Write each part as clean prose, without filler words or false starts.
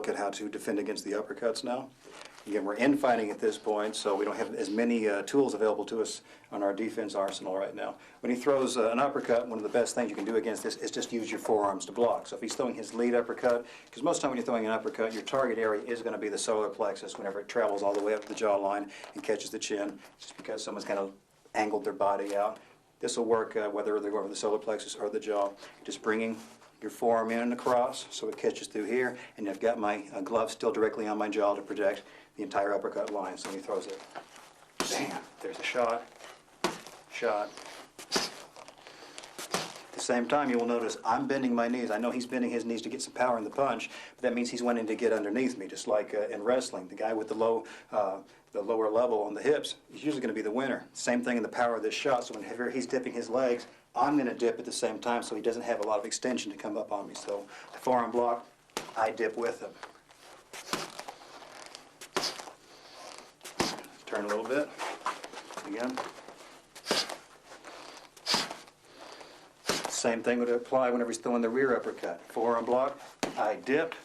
look at how to defend against the uppercuts now. Again, we're infighting at this point, so we don't have as many tools available to us on our defense arsenal right now. When he throws an uppercut, one of the best things you can do against this is just use your forearms to block. So if he's throwing his lead uppercut, because most of the time when you're throwing an uppercut, your target area is going to be the solar plexus whenever it travels all the way up to the jawline and catches the chin, just because someone's kind of angled their body out. This will work whether they go over the solar plexus or the jaw. Just bringing your forearm in and across so it catches through here, and I've got my glove still directly on my jaw to protect the entire uppercut line. So he throws it. Bam! There's a shot. Shot. At the same time, you will notice I'm bending my knees. I know he's bending his knees to get some power in the punch, but that means he's wanting to get underneath me, just like in wrestling. The guy with the lower level on the hips is usually going to be the winner. Same thing in the power of this shot. So whenever he's dipping his legs, I'm going to dip at the same time, so he doesn't have a lot of extension to come up on me. So the forearm block, I dip with him. Turn a little bit. Again. Same thing would apply whenever he's throwing the rear uppercut. Forearm block, I dip,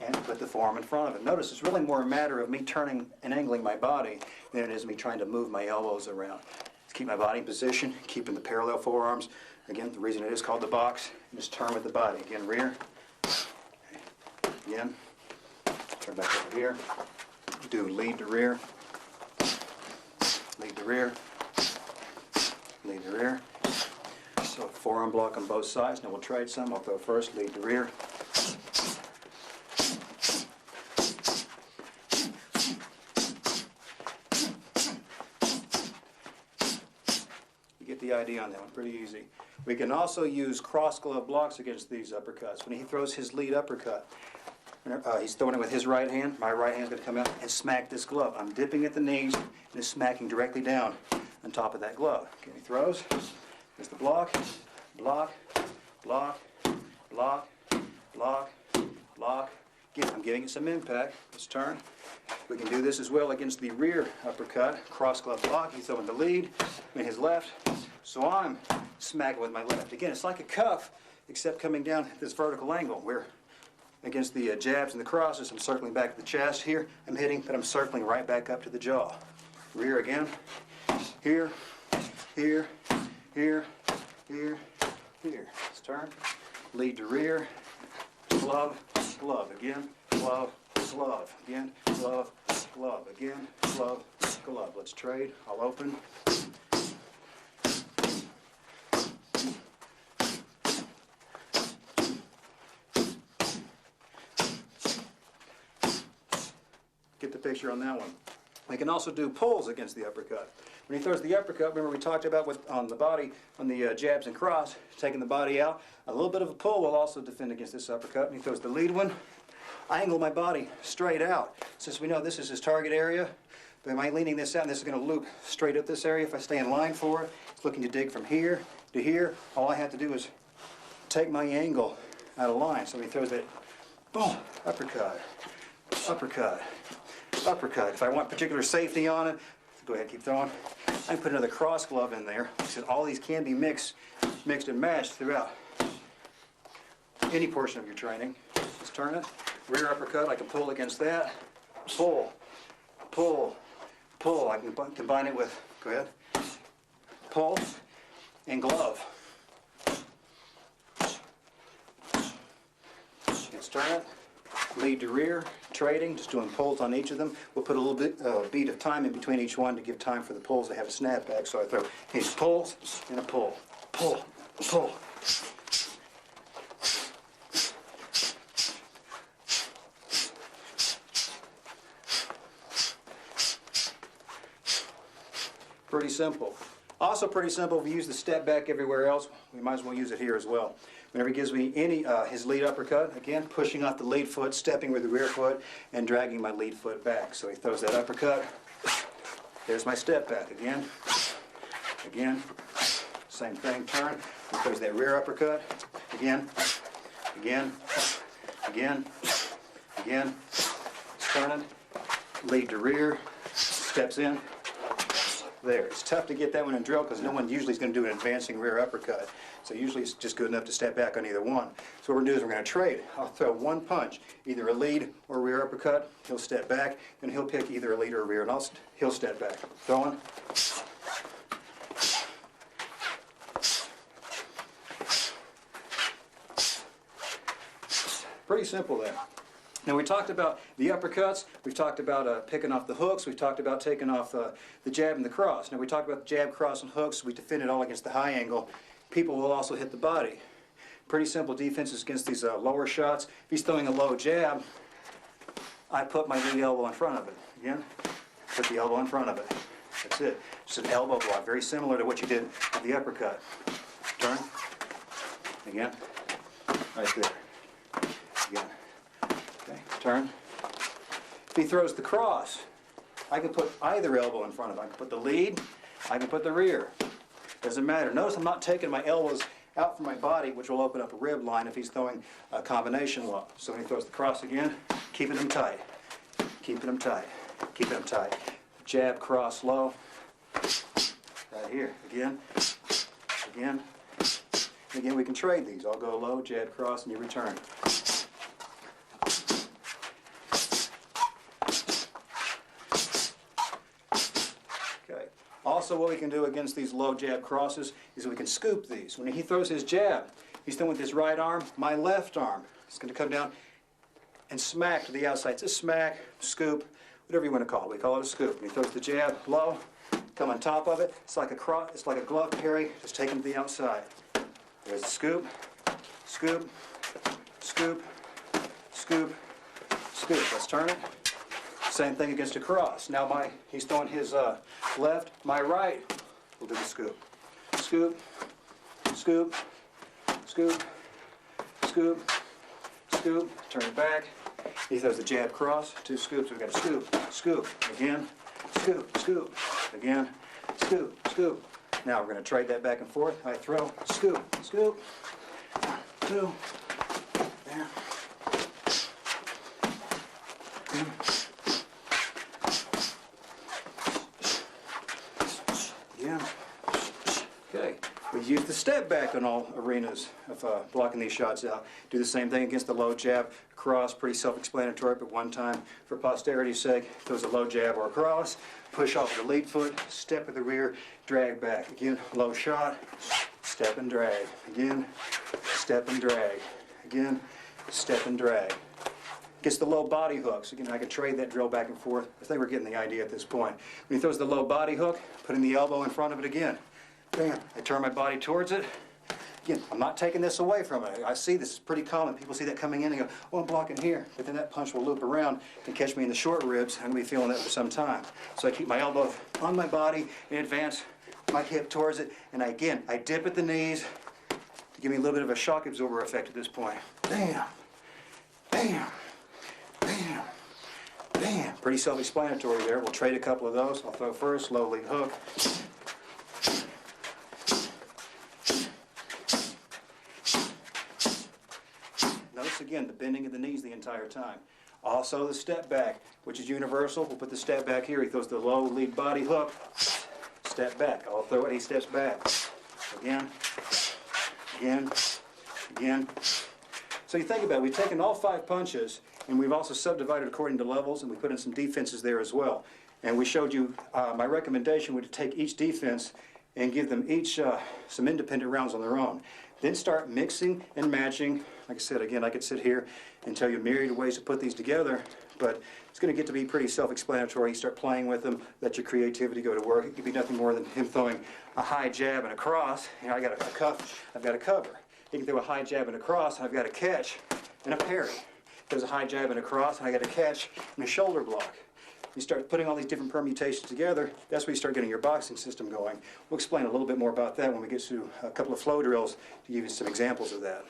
and put the forearm in front of it. Notice it's really more a matter of me turning and angling my body than it is me trying to move my elbows around. Keep my body in position, keeping the parallel forearms. Again, the reason it is called the box, just turn with the body. Again, rear. Again. Turn back over here. Do lead to rear. Lead to rear. Lead to rear. So forearm block on both sides. Now we'll trade some. I'll throw first, lead to rear. The idea on that one, pretty easy. We can also use cross glove blocks against these uppercuts. When he throws his lead uppercut, he's throwing it with his right hand. My right hand's going to come out and smack this glove. I'm dipping at the knees and it's smacking directly down on top of that glove. Okay, he throws. There's the block, block, block, block, block, block. Again, I'm giving it some impact. Let's turn. We can do this as well against the rear uppercut. Cross glove block. He's throwing the lead in his left. So I'm smacking with my left. Again, it's like a cuff, except coming down at this vertical angle. Where against the jabs and the crosses, I'm circling back to the chest. Here, I'm hitting, but I'm circling right back up to the jaw. Rear again. Here, here, here, here, here. Let's turn. Lead to rear. Glove, glove. Again, glove, glove. Again, glove, glove. Again, glove, glove. Let's trade. I'll open. Get the picture on that one. We can also do pulls against the uppercut. When he throws the uppercut, remember we talked about on the body, on the jabs and cross, taking the body out. A little bit of a pull will also defend against this uppercut. When he throws the lead one, I angle my body straight out. Since we know this is his target area, but am I leaning this out and this is going to loop straight up this area? If I stay in line for it, it's looking to dig from here to here. All I have to do is take my angle out of line. So when he throws that, boom, uppercut, uppercut, uppercut. If I want particular safety on it, go ahead, keep throwing. I can put another cross glove in there. Like I said, all these can be mixed and matched throughout any portion of your training. Let's turn it. Rear uppercut, I can pull against that. Pull, pull, pull. I can combine it with, go ahead, pull and glove. Let's turn it. Lead to rear, trading, just doing pulls on each of them. We'll put a little bit beat of time in between each one to give time for the pulls to have a snapback. So I throw these pulls and a pull, pull, pull. Pretty simple. Also pretty simple, if we use the step back everywhere else, we might as well use it here as well. Whenever he gives me his lead uppercut, again, pushing off the lead foot, stepping with the rear foot, and dragging my lead foot back. So he throws that uppercut. There's my step back again. Again. Same thing, turn. He throws that rear uppercut. Again. Again. Again. Again. Turning. Lead to rear. Steps in. there. It's tough to get that one in drill because no one usually is going to do an advancing rear uppercut. So usually it's just good enough to step back on either one. So what we're going to do is we're going to trade. I'll throw one punch, either a lead or a rear uppercut. He'll step back, then he'll pick either a lead or a rear, and he'll step back. Throwing. Pretty simple there. Now we talked about the uppercuts, we've talked about picking off the hooks, we've talked about taking off the jab and the cross. Now we talked about the jab, cross, and hooks, we defend it all against the high angle. People will also hit the body. Pretty simple defenses against these lower shots. If he's throwing a low jab, I put my lead elbow in front of it. Again, put the elbow in front of it. That's it. Just an elbow block, very similar to what you did with the uppercut. Turn. Again. Right there. Again. Okay, turn. If he throws the cross, I can put either elbow in front of it. I can put the lead, I can put the rear. Doesn't matter. Notice I'm not taking my elbows out from my body, which will open up a rib line if he's throwing a combination low. So when he throws the cross again, keeping them tight. Keeping them tight. Keeping them tight. Jab, cross, low. Right here. Again. Again. And again, we can trade these. I'll go low, jab, cross, and you return. Also, what we can do against these low jab crosses is we can scoop these. When he throws his jab, he's throwing with his right arm, my left arm. It's going to come down and smack to the outside. It's a smack, scoop, whatever you want to call it. We call it a scoop. When he throws the jab low, come on top of it. It's like a cross. It's like a glove parry. Just take him to the outside. There's a scoop, scoop, scoop, scoop, scoop. Let's turn it. Same thing against a cross. Now he's throwing his left, my right will do the scoop. Scoop, scoop, scoop, scoop, scoop, turn it back. He throws the jab cross, two scoops, we've got a scoop, scoop, again, scoop, scoop, again, scoop, scoop. Now we're going to trade that back and forth. I throw, scoop, scoop, two, there. Okay, we use the step back on all arenas of blocking these shots out. Do the same thing against the low jab, cross, pretty self-explanatory, but one time, for posterity's sake, throws a low jab or a cross, push off the lead foot, step in the rear, drag back. Again, low shot, step and drag. Again, step and drag. Again, step and drag. Gets the low body hooks. Again, I could trade that drill back and forth. I think we're getting the idea at this point. When he throws the low body hook, putting the elbow in front of it again. Bam. I turn my body towards it. Again, I'm not taking this away from it. I see this is pretty common. People see that coming in and go, oh, I'm blocking here. But then that punch will loop around and catch me in the short ribs. I'm going to be feeling that for some time. So I keep my elbow on my body and advance my hip towards it. And I dip at the knees to give me a little bit of a shock absorber effect at this point. Bam. Bam. Bam, bam. Pretty self-explanatory there. We'll trade a couple of those. I'll throw first, low lead hook. Notice again the bending of the knees the entire time. Also the step back, which is universal. We'll put the step back here. He throws the low lead body hook. Step back. I'll throw it. He steps back. Again, again, again. So you think about it. We've taken all 5 punches. And we've also subdivided according to levels, and we put in some defenses there as well. And we showed you, my recommendation would take each defense and give them each some independent rounds on their own. Then start mixing and matching. Like I said, again, I could sit here and tell you a myriad of ways to put these together, but it's going to get to be pretty self-explanatory. You start playing with them, let your creativity go to work. It could be nothing more than him throwing a high jab and a cross. You know, I got a cuff, I've got a cover. He can throw a high jab and a cross, and I've got a catch and a parry. There's a high jab and a cross, and I got a catch and a shoulder block. You start putting all these different permutations together, that's where you start getting your boxing system going. We'll explain a little bit more about that when we get to a couple of flow drills to give you some examples of that.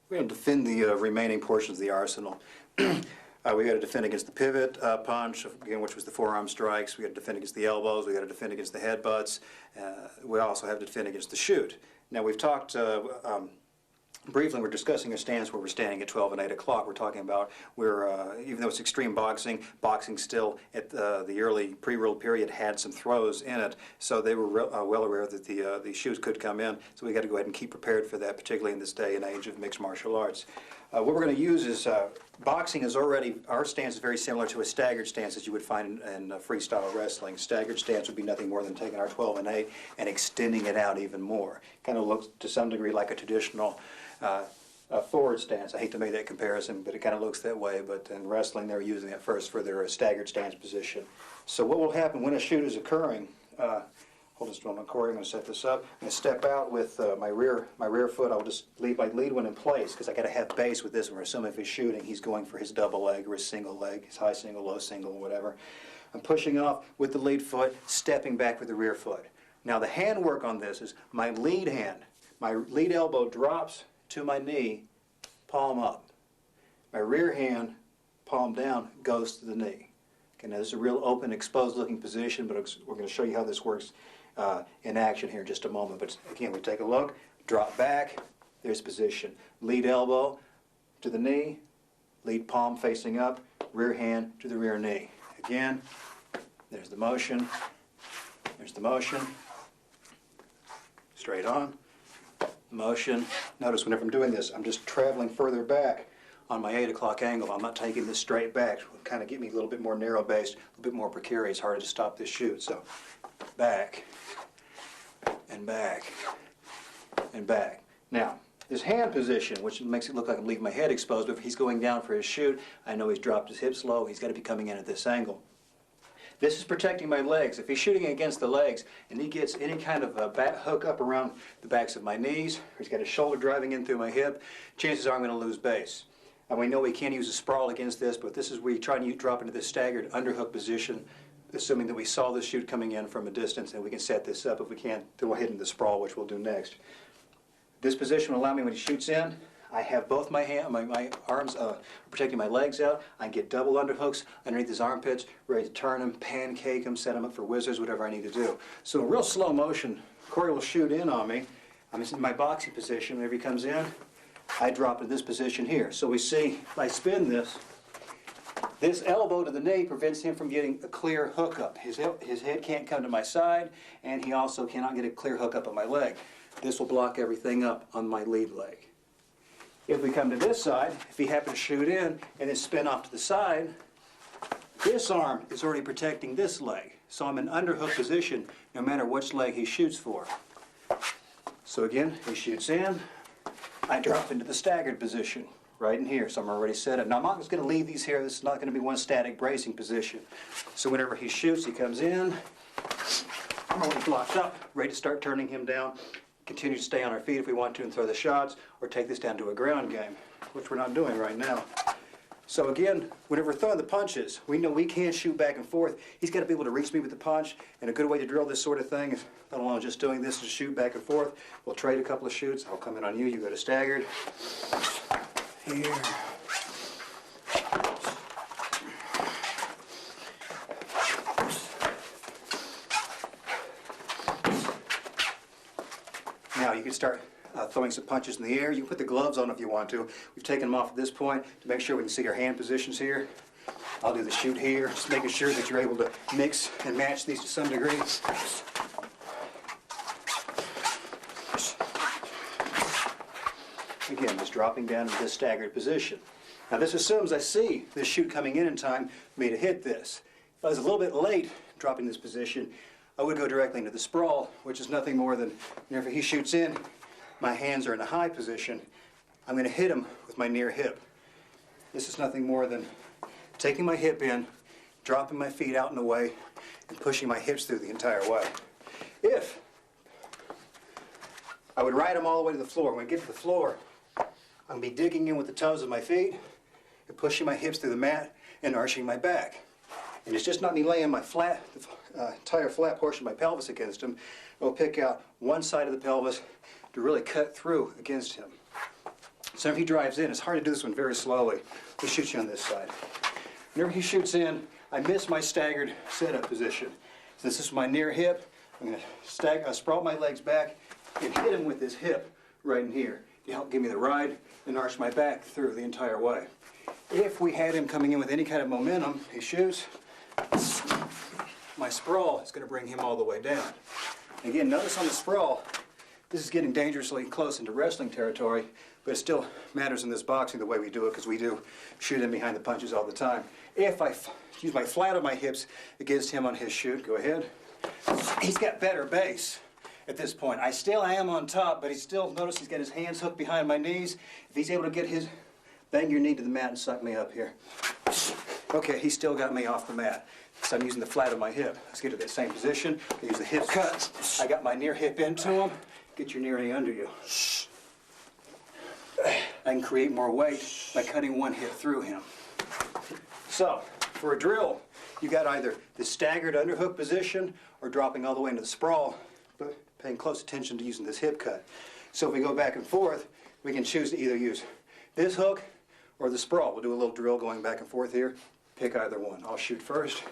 We're going to defend the remaining portions of the arsenal. We got to defend against the pivot punch, again, which was the forearm strikes. We got to defend against the elbows. We got to defend against the headbutts. We also have to defend against the shoot. Now, we've talked briefly, we're discussing a stance where we're standing at 12 and 8 o'clock. We're talking about even though it's extreme boxing, boxing still at the early pre-world period had some throws in it, so they were well aware that the shoots could come in. So we got to go ahead and keep prepared for that, particularly in this day and age of mixed martial arts. What we're going to use is boxing is already, our stance is very similar to a staggered stance as you would find in freestyle wrestling. Staggered stance would be nothing more than taking our 12 and 8 and extending it out even more. Kind of looks to some degree like a traditional forward stance. I hate to make that comparison, but it kind of looks that way. But in wrestling, they're using it first for their staggered stance position. So what will happen when a shoot is occurring? Hold this a moment, Corey. I'm going to set this up. I'm going to step out with my rear foot. I'll just leave my lead one in place because I got to have base with this one. We're assuming if he's shooting, he's going for his double leg or his single leg, his high single, low single, whatever. I'm pushing off with the lead foot, stepping back with the rear foot. Now the handwork on this is my lead hand, my lead elbow drops to my knee, palm up. My rear hand, palm down, goes to the knee. Okay, now this is a real open, exposed looking position, but we're going to show you how this works in action here in just a moment. But again, we take a look, drop back, there's position. Lead elbow to the knee, lead palm facing up, rear hand to the rear knee. Again, there's the motion, straight on, motion. Notice whenever I'm doing this, I'm just traveling further back on my 8 o'clock angle. I'm not taking this straight back. It will kind of get me a little bit more narrow-based, a little bit more precarious, harder to stop this shoot. So back, and back, and back. Now, this hand position, which makes it look like I'm leaving my head exposed, but if he's going down for his shoot, I know he's dropped his hips low, he's got to be coming in at this angle. This is protecting my legs. If he's shooting against the legs and he gets any kind of a back hook up around the backs of my knees, or he's got his shoulder driving in through my hip, chances are I'm going to lose base. And we know we can use a sprawl against this, but this is where you try to drop into this staggered underhook position, assuming that we saw this shoot coming in from a distance, and we can set this up if we can. Then we'll hit into the sprawl, which we'll do next. This position will allow me when he shoots in, I have both my arms protecting my legs out. I can get double underhooks underneath his armpits, ready to turn him, pancake him, set him up for whizzers, whatever I need to do. So in real slow motion, Corey will shoot in on me. I'm in my boxing position. Whenever he comes in, I drop into this position here. So we see, if I spin this elbow to the knee prevents him from getting a clear hookup. His head can't come to my side, and he also cannot get a clear hookup on my leg. This will block everything up on my lead leg. If we come to this side, if he happens to shoot in and then spin off to the side, this arm is already protecting this leg. So I'm in underhook position no matter which leg he shoots for. So again, he shoots in, I drop into the staggered position right in here. So I'm already set up. Now I'm not just going to leave these here. This is not going to be one static bracing position. So whenever he shoots, he comes in, I'm already blocked up, ready to start turning him down. Continue to stay on our feet if we want to and throw the shots, or take this down to a ground game, which we're not doing right now. So again, whenever we're throwing the punches, we know we can't shoot back and forth. He's got to be able to reach me with the punch, and a good way to drill this sort of thing is not alone just doing this to shoot back and forth. We'll trade a couple of shoots. I'll come in on you. You go to staggered. Here. Now you can start throwing some punches in the air. You can put the gloves on if you want to. We've taken them off at this point to make sure we can see our hand positions here. I'll do the shoot here, just making sure that you're able to mix and match these to some degree. Again, just dropping down into this staggered position. Now this assumes I see this shoot coming in time for me to hit this. If I was a little bit late dropping this position, I would go directly into the sprawl, which is nothing more than whenever he shoots in, my hands are in a high position. I'm going to hit him with my near hip. This is nothing more than taking my hip in, dropping my feet out and away, and pushing my hips through the entire way. If I would ride him all the way to the floor, when I get to the floor, I'm going to be digging in with the toes of my feet and pushing my hips through the mat and arching my back. And it's just not me laying my entire flat portion of my pelvis against him. I'll pick out one side of the pelvis to really cut through against him. So if he drives in, it's hard to do this one very slowly. He shoots you on this side. Whenever he shoots in, I miss my staggered setup position. So this is my near hip. I'm going to sprawl my legs back and hit him with this hip right in here to help give me the ride and arch my back through the entire way. If we had him coming in with any kind of momentum, he shoots, my sprawl is going to bring him all the way down. Again, notice on the sprawl, this is getting dangerously close into wrestling territory, but it still matters in this boxing the way we do it, because we do shoot in behind the punches all the time. If I use my flat of my hips against him on his shoot, go ahead. He's got better base at this point. I still am on top, but he's still, notice he's got his hands hooked behind my knees. If he's able to get his, bang your knee to the mat and suck me up here. Okay, he's still got me off the mat. So I'm using the flat of my hip. Let's get to that same position. I use the hip cut. I got my near hip into him. Get your near knee under you. I can create more weight by cutting one hip through him. So, for a drill, you got either the staggered underhook position or dropping all the way into the sprawl, but paying close attention to using this hip cut. So if we go back and forth, we can choose to either use this hook or the sprawl. We'll do a little drill going back and forth here. Pick either one. I'll shoot first.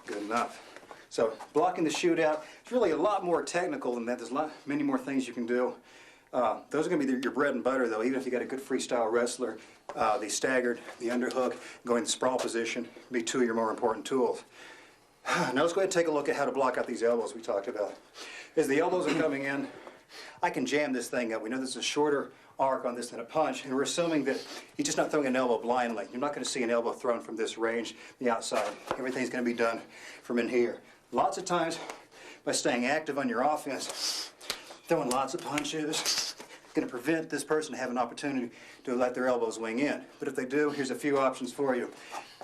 Good enough. So blocking the shootout, it's really a lot more technical than that. There's many more things you can do. Those are going to be your bread and butter, though. Even if you got a good freestyle wrestler, the staggered, the underhook, going the sprawl position, be two of your more important tools. Now let's go ahead and take a look at how to block out these elbows we talked about. As the elbows are coming in, I can jam this thing up. We know there's a shorter arc on this than a punch, and we're assuming that he's just not throwing an elbow blindly. You're not going to see an elbow thrown from this range, the outside. Everything's going to be done from in here. Lots of times, by staying active on your offense, throwing lots of punches, going to prevent this person to have an opportunity to let their elbows wing in. But if they do, here's a few options for you.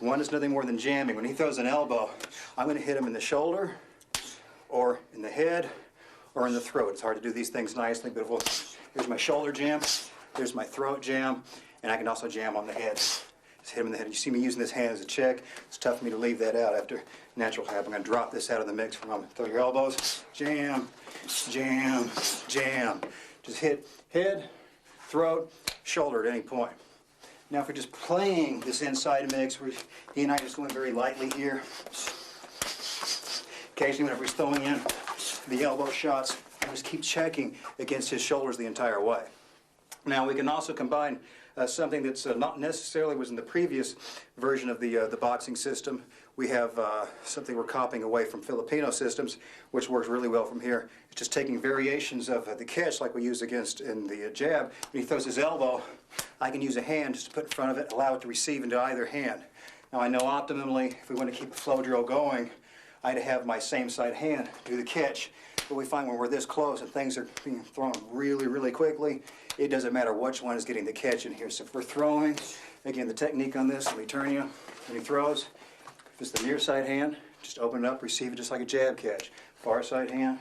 One is nothing more than jamming. When he throws an elbow, I'm going to hit him in the shoulder, or in the head, or in the throat. It's hard to do these things nicely, but here's my shoulder jam, there's my throat jam, and I can also jam on the head. Just hit him in the head. You see me using this hand as a check. It's tough for me to leave that out after natural hap. I'm going to drop this out of the mix for a moment. Throw your elbows, jam, jam, jam. Just hit head, throat, shoulder at any point. Now if we're just playing this inside mix, he and I just going very lightly here. Occasionally whenever he's throwing in the elbow shots, I just keep checking against his shoulders the entire way. Now we can also combine something that's not necessarily was in the previous version of the boxing system. We have something we're copying away from Filipino systems, which works really well from here. It's just taking variations of the catch like we use against in the jab. When he throws his elbow, I can use a hand just to put in front of it, allow it to receive into either hand. Now I know optimally, if we want to keep a flow drill going, I'd have my same side hand do the catch. But we find when we're this close and things are being thrown really, really quickly, it doesn't matter which one is getting the catch in here. So if we're throwing, again, the technique on this, let me turn you, when he throws, if it's the near side hand, just open it up, receive it just like a jab catch. Far side hand,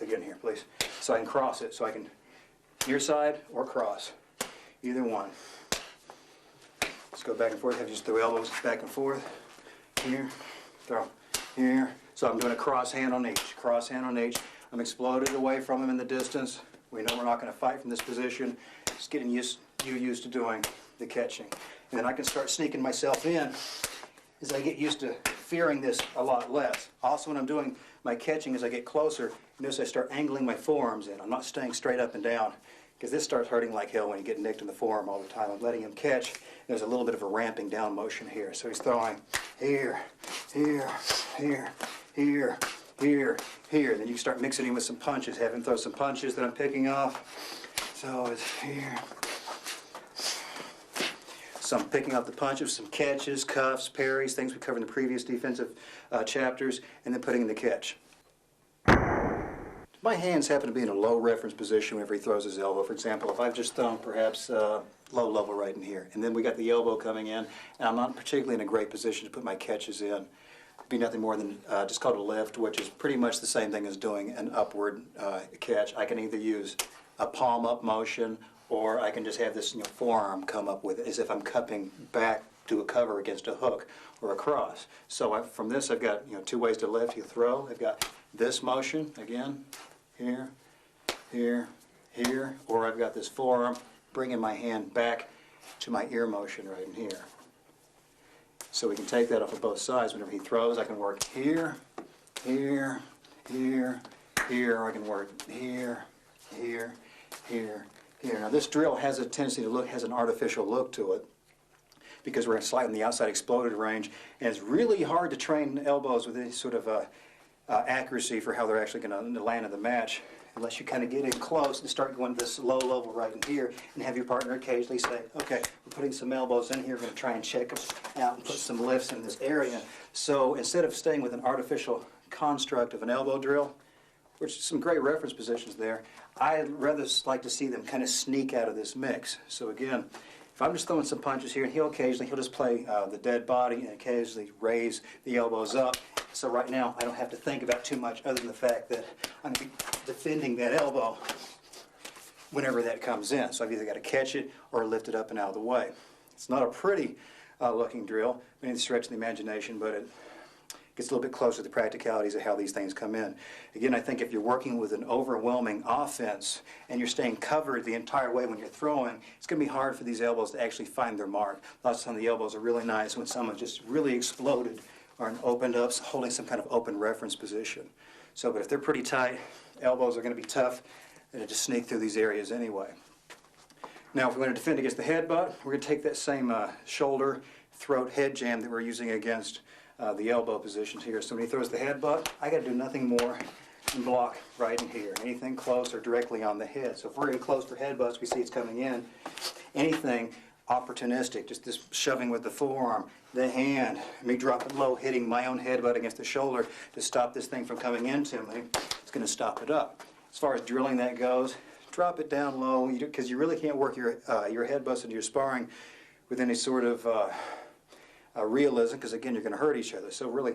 again here, please. So I can cross it, so I can near side or cross, either one. Let's go back and forth, have you just throw elbows back and forth, here, throw, here. So I'm doing a cross hand on each, cross hand on each. I'm exploded away from him in the distance. We know we're not going to fight from this position. Just getting used to doing the catching. And then I can start sneaking myself in as I get used to fearing this a lot less. Also when I'm doing my catching, as I get closer, notice I start angling my forearms in. I'm not staying straight up and down, because this starts hurting like hell when you get nicked in the forearm all the time. I'm letting him catch. There's a little bit of a ramping down motion here. So he's throwing here, here, here, here, here, here. Then you can start mixing in with some punches. Have him throw some punches that I'm picking off. So it's here. So I'm picking up the punches, some catches, cuffs, parries, things we covered in the previous defensive chapters, and then putting in the catch. My hands happen to be in a low reference position whenever he throws his elbow. For example, if I've just thrown perhaps low level right in here, and then we got the elbow coming in, and I'm not particularly in a great position to put my catches in. It'd be nothing more than just called a lift, which is pretty much the same thing as doing an upward catch. I can either use a palm up motion or I can just have this forearm come up with it as if I'm cupping back to a cover against a hook or a cross. So from this I've got two ways to lift, you throw. I've got this motion, again, here, here, here, or I've got this forearm bringing my hand back to my ear motion right in here. So we can take that off of both sides. Whenever he throws, I can work here, here, here, here, or I can work here, here, here, here. Now this drill has a tendency to has an artificial look to it because we're slightly in the outside exploded range, and it's really hard to train elbows with any sort of accuracy for how they're actually going to land in the match unless you kind of get in close and start going to this low level right in here and have your partner occasionally say, okay, we're putting some elbows in here, we're going to try and check them out and put some lifts in this area. So instead of staying with an artificial construct of an elbow drill, which is some great reference positions there, I'd rather like to see them kind of sneak out of this mix. So again, if I'm just throwing some punches here, and he'll just play the dead body and occasionally raise the elbows up. So right now, I don't have to think about too much other than the fact that I'm going to be defending that elbow whenever that comes in. So I've either got to catch it or lift it up and out of the way. It's not a pretty looking drill, any stretch of the imagination, but it gets a little bit closer to the practicalities of how these things come in. Again, I think if you're working with an overwhelming offense and you're staying covered the entire way when you're throwing, it's going to be hard for these elbows to actually find their mark. Lots of times the elbows are really nice when someone just really exploded or opened up, holding some kind of open reference position. So, but if they're pretty tight, elbows are going to be tough and just sneak through these areas anyway. Now, if we're going to defend against the headbutt, we're going to take that same shoulder, throat, head jam that we're using against the elbow positions here. So when he throws the headbutt, I got to do nothing more than block right in here. Anything close or directly on the head. So if we're in close for headbutts, we see it's coming in. Anything opportunistic, just this shoving with the forearm, the hand, me dropping low, hitting my own headbutt against the shoulder to stop this thing from coming into me, it's going to stop it up. As far as drilling that goes, drop it down low, because you really can't work your headbutts into your sparring with any sort of realism, because again, you're going to hurt each other. So really,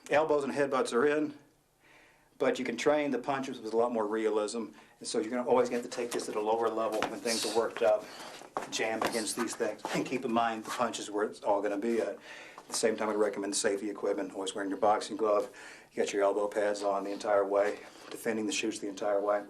elbows and headbutts are in, but you can train the punches with a lot more realism, and so you're going to always have to take this at a lower level when things are worked up, jam against these things, and keep in mind the punches where it's all going to be at. At the same time, I'd recommend safety equipment, always wearing your boxing glove, you got your elbow pads on the entire way, defending the shoots the entire way.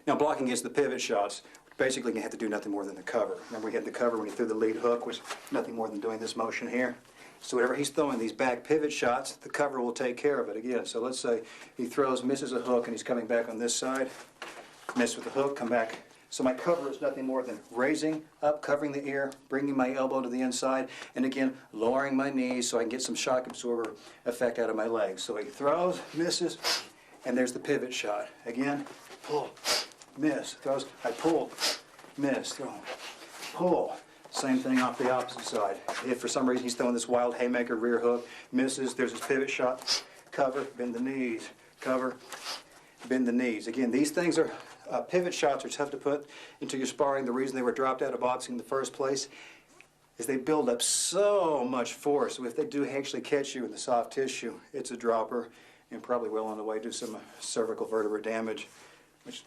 Now, blocking against the pivot shots, basically you have to do nothing more than the cover. Remember, we had the cover when he threw the lead hook, was nothing more than doing this motion here. So whenever he's throwing these back pivot shots, the cover will take care of it again. So let's say he throws, misses a hook, and he's coming back on this side, miss with the hook, come back. So my cover is nothing more than raising up, covering the ear, bringing my elbow to the inside, and again, lowering my knees so I can get some shock absorber effect out of my legs. So he throws, misses, and there's the pivot shot. Again, pull, miss, throws, I pull, miss, throw, pull. Same thing off the opposite side. If for some reason he's throwing this wild haymaker rear hook, misses, there's his pivot shot, cover, bend the knees, cover, bend the knees. Again, these things are, pivot shots are tough to put into your sparring. The reason they were dropped out of boxing in the first place is they build up so much force. So if they do actually catch you in the soft tissue, it's a dropper and probably well on the way to some cervical vertebra damage, which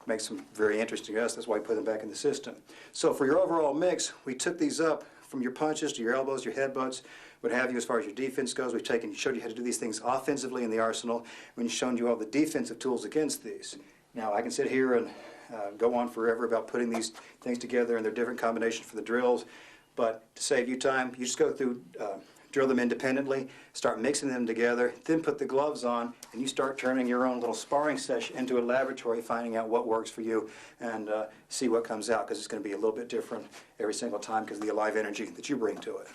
makes them very interesting to us. That's why we put them back in the system. So for your overall mix, we took these up from your punches to your elbows, your headbutts, what have you, as far as your defense goes. We've showed you how to do these things offensively in the arsenal. We've shown you all the defensive tools against these. Now, I can sit here and go on forever about putting these things together and their different combinations for the drills, but to save you time, you just go through, drill them independently, start mixing them together, then put the gloves on, and you start turning your own little sparring session into a laboratory, finding out what works for you, and see what comes out, because it's going to be a little bit different every single time because of the alive energy that you bring to it.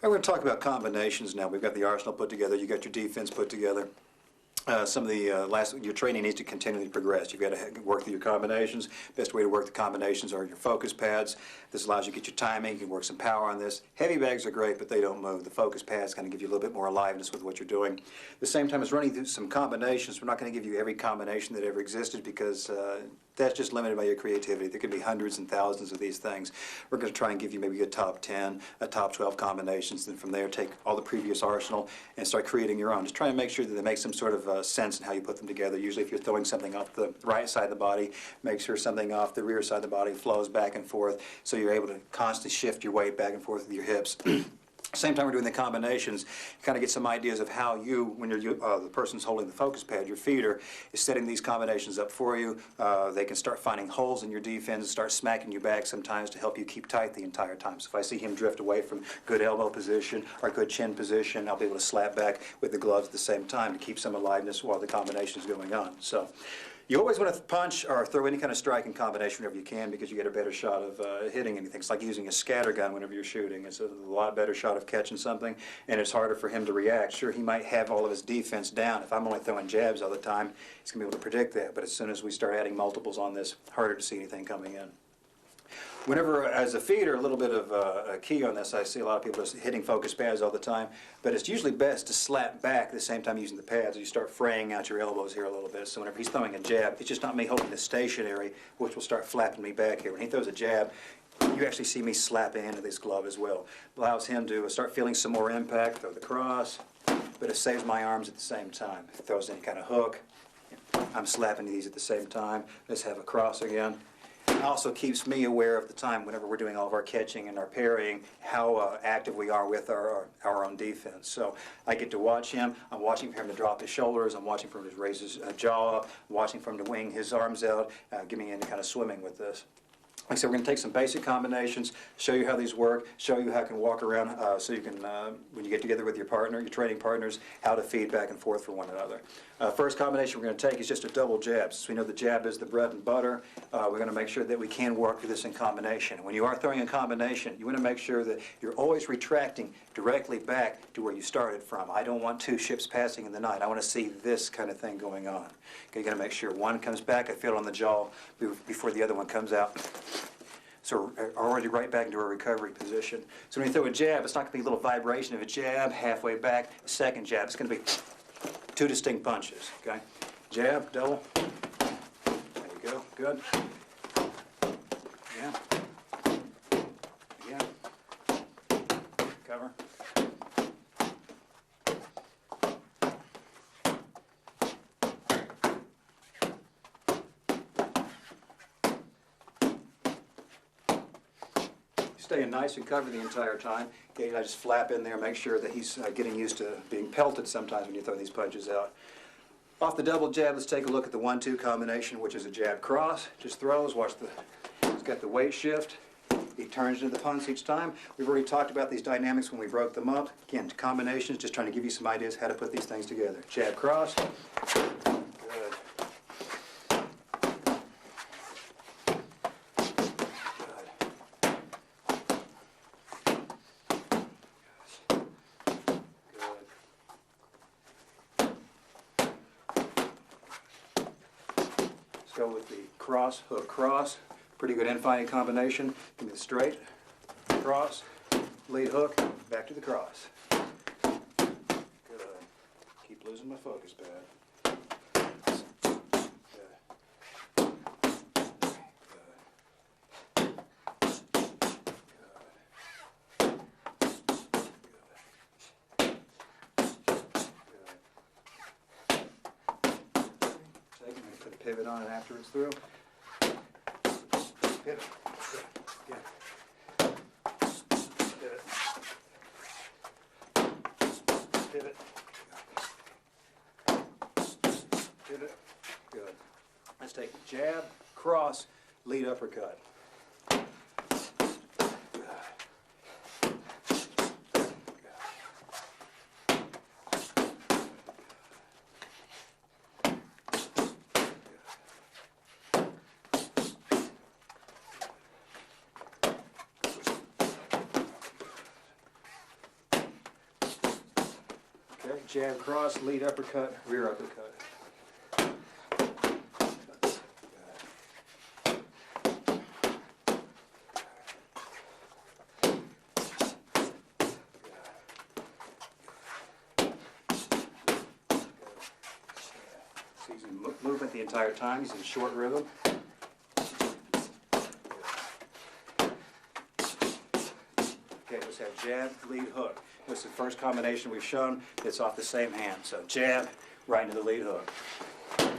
We're going to talk about combinations now. We've got the arsenal put together. You got your defense put together. some of the your training needs to continually progress. You've got to work through your combinations. Best way to work the combinations are your focus pads. This allows you to get your timing. You can work some power on this. Heavy bags are great, but they don't move. The focus pads kind of give you a little bit more aliveness with what you're doing. At the same time as running through some combinations, we're not going to give you every combination that ever existed because that's just limited by your creativity. There could be hundreds and thousands of these things. We're going to try and give you maybe a top 10, a top 12 combinations, and from there take all the previous arsenal and start creating your own. Just try and make sure that they make some sort of sense in how you put them together. Usually if you're throwing something off the right side of the body, make sure something off the rear side of the body flows back and forth so you're able to constantly shift your weight back and forth with your hips. Same time we're doing the combinations, you kind of get some ideas of how you, when you're the person's holding the focus pad, your feeder, is setting these combinations up for you. They can start finding holes in your defense, start smacking you back sometimes to help you keep tight the entire time. So if I see him drift away from good elbow position or good chin position, I'll be able to slap back with the gloves at the same time to keep some aliveness while the combination is going on. So you always want to punch or throw any kind of striking combination whenever you can because you get a better shot of hitting anything. It's like using a scatter gun whenever you're shooting. It's a lot better shot of catching something, and it's harder for him to react. Sure, he might have all of his defense down. If I'm only throwing jabs all the time, he's going to be able to predict that. But as soon as we start adding multiples on this, harder to see anything coming in. Whenever, as a feeder, a little bit of a key on this, I see a lot of people just hitting focus pads all the time, but it's usually best to slap back at the same time using the pads. You start fraying out your elbows here a little bit, so whenever he's throwing a jab, it's just not me holding this stationary, which will start flapping me back here. When he throws a jab, you actually see me slapping into this glove as well. Allows him to start feeling some more impact, throw the cross, but it saves my arms at the same time. If he throws any kind of hook, I'm slapping these at the same time. Let's have a cross again. Also keeps me aware of the time whenever we're doing all of our catching and our parrying, how active we are with our own defense. So I get to watch him. I'm watching for him to drop his shoulders. I'm watching for him to raise his jaw up. I'm watching for him to wing his arms out, giving any kind of swimming with this. Like I said, we're going to take some basic combinations, show you how these work, show you how you can walk around so you can, when you get together with your partner, your training partners, how to feed back and forth for one another. First combination we're going to take is just a double jab. Since we know the jab is the bread and butter, we're going to make sure that we can work through this in combination. When you are throwing a combination, you want to make sure that you're always retracting directly back to where you started from. I don't want two ships passing in the night. I want to see this kind of thing going on. Okay, you got to make sure one comes back, I feel it on the jaw before the other one comes out. So we're already right back into a recovery position. So when you throw a jab, it's not going to be a little vibration of a jab, halfway back, second jab. It's going to be two distinct punches, okay? Jab, double. There you go, good. Yeah. Yeah. Cover. Staying nice and covered the entire time. Okay, I just flap in there, make sure that he's getting used to being pelted sometimes when you throw these punches out. Off the double jab, let's take a look at the 1-2 combination, which is a jab cross. Just throws, watch he's got the weight shift. He turns into the punch each time. We've already talked about these dynamics when we broke them up. Again, combinations, just trying to give you some ideas how to put these things together. Jab cross. Go with the cross, hook, cross. Pretty good infighting combination. Give me the straight, cross, lead hook, back to the cross. Good. Keep losing my focus pad. Good. Good. Put a pivot on it after it's through. Pivot. Good. Pivot. Pivot. Pivot. Good. Let's take jab, cross, lead uppercut. Okay, jab, cross, lead uppercut, rear uppercut. the entire time. He's in short rhythm. Okay, let's have jab, lead, hook. This is the first combination we've shown. It's off the same hand. So jab, right into the lead hook. Bam,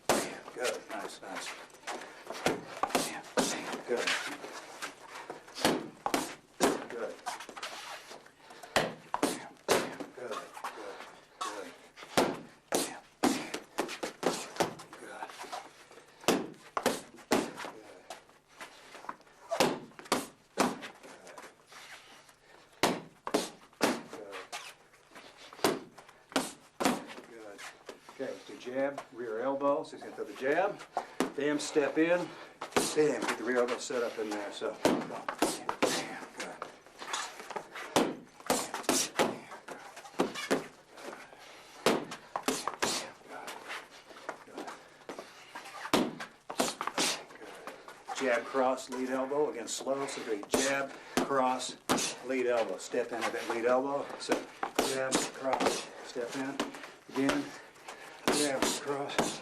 bam, good, nice, nice. Bam, bam, good. Good. Bam, bam, good, good, good. Bam, bam, good. Okay, let's do jab, rear elbow. So he's going to throw the jab, bam, step in, bam, get the rear elbow set up in there. So, bam, bam, good. Jab, cross, lead elbow, again slow, so great. Jab, cross, lead elbow. Step in with that lead elbow. So jab, cross, step in, again, jab, cross.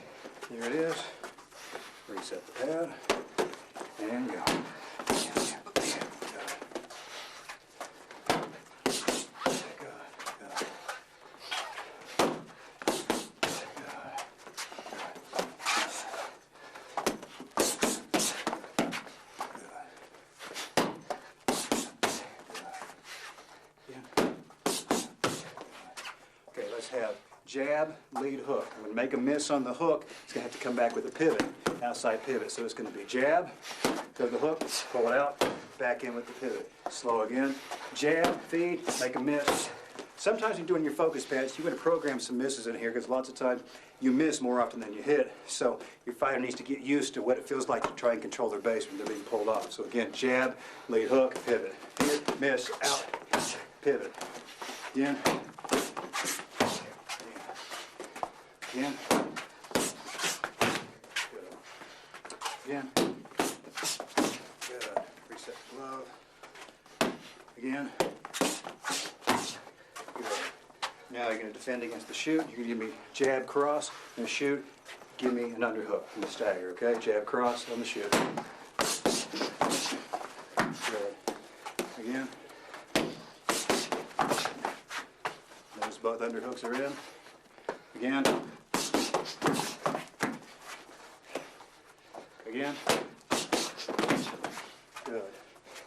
There it is. Reset the pad, and go. Okay, let's have jab, lead, hook. I'm going to make a miss on the hook. It's going to have to come back with a pivot, outside pivot. So it's going to be jab, throw the hook, pull it out, back in with the pivot. Slow again. Jab, feed, make a miss. Sometimes when you're doing your focus pads, you're going to program some misses in here because lots of times you miss more often than you hit. So your fighter needs to get used to what it feels like to try and control their base when they're being pulled off. So again, jab, lead, hook, pivot. Hit, miss, out, pivot. Again. Again. Good. Again. Good. Reset the glove. Again. Good. Now you're going to defend against the shoot. You can give me jab, cross, and shoot. Give me an underhook from the stagger, okay? Jab, cross, on the shoot. Good. Again. Notice both underhooks are in. Again. Again. Good.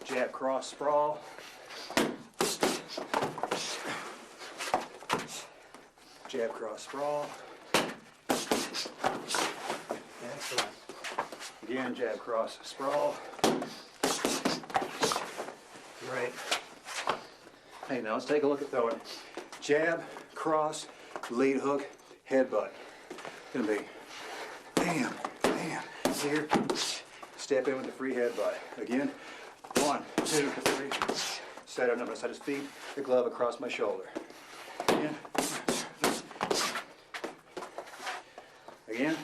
Jab, cross, sprawl. Jab, cross, sprawl. Excellent. Again, jab, cross, sprawl. Great. Hey, now let's take a look at throwing. Jab, cross, lead hook, headbutt. Gonna be bam, bam, here. Step in with the free headbutt. Again, 1, 2, 3. Set up, notice I just feed the glove across my shoulder. Again. Again.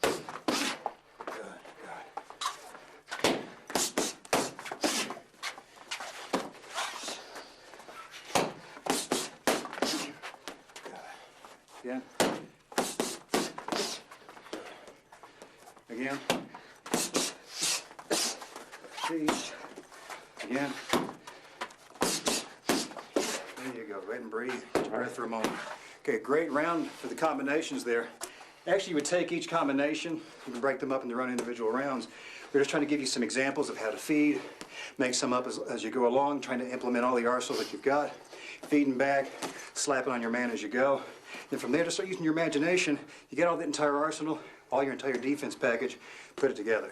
Good, good. Again. Again. Feed. Again. There you go. Go ahead and breathe. Take a breath for a moment. Okay, great round for the combinations there. Actually, you would take each combination, you can break them up into their own individual rounds. We're just trying to give you some examples of how to feed, make some up as you go along, trying to implement all the arsenal that you've got. Feeding back, slapping on your man as you go. Then from there, just start using your imagination. You get all the entire arsenal, all your entire defense package, put it together.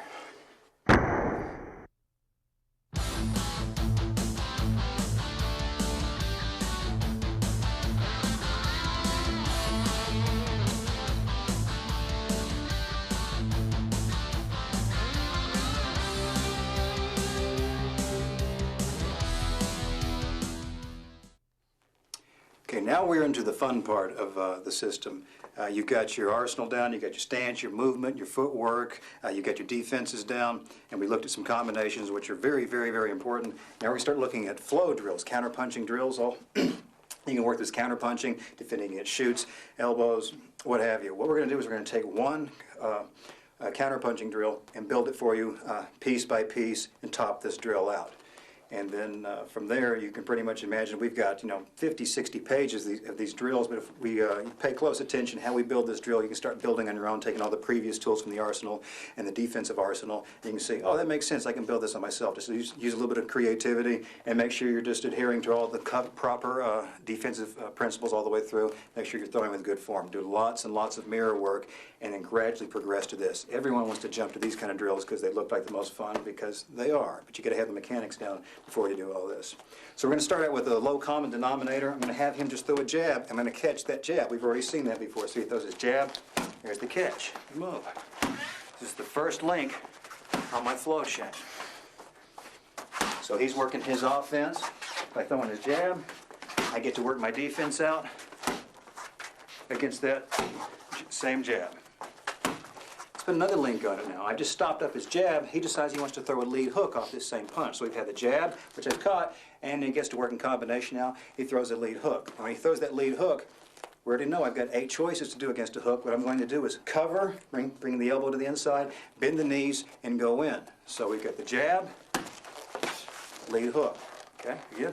Okay, now we're into the fun part of the system. You've got your arsenal down, you've got your stance, your movement, your footwork, you've got your defenses down, and we looked at some combinations which are very, very, very important. Now we start looking at flow drills, counter-punching drills, all You can work this counter punching, defending against shoots, elbows, what have you. What we're going to do is we're going to take one counter punching drill and build it for you piece by piece and top this drill out. And then from there, you can pretty much imagine we've got, 50, 60 pages of these drills, but if we pay close attention how we build this drill, you can start building on your own, taking all the previous tools from the arsenal and the defensive arsenal, and you can say, oh, that makes sense, I can build this on myself. Just use a little bit of creativity and make sure you're just adhering to all the proper defensive principles all the way through. Make sure you're throwing with good form. Do lots and lots of mirror work, and then gradually progress to this. Everyone wants to jump to these kind of drills because they look like the most fun, because they are, but you got to have the mechanics down before you do all this. So we're going to start out with a low common denominator. I'm going to have him just throw a jab. I'm going to catch that jab. We've already seen that before. So he throws his jab. There's the catch. Move. This is the first link on my flow chain. So he's working his offense by throwing his jab. I get to work my defense out against that same jab. Let's put another link on it now. I just stopped up his jab. He decides he wants to throw a lead hook off this same punch. So we've had the jab, which I've caught, and he gets to work in combination now. He throws a lead hook. When he throws that lead hook, we already know I've got 8 choices to do against a hook. What I'm going to do is cover, bring the elbow to the inside, bend the knees, and go in. So we've got the jab, lead hook. Okay, again.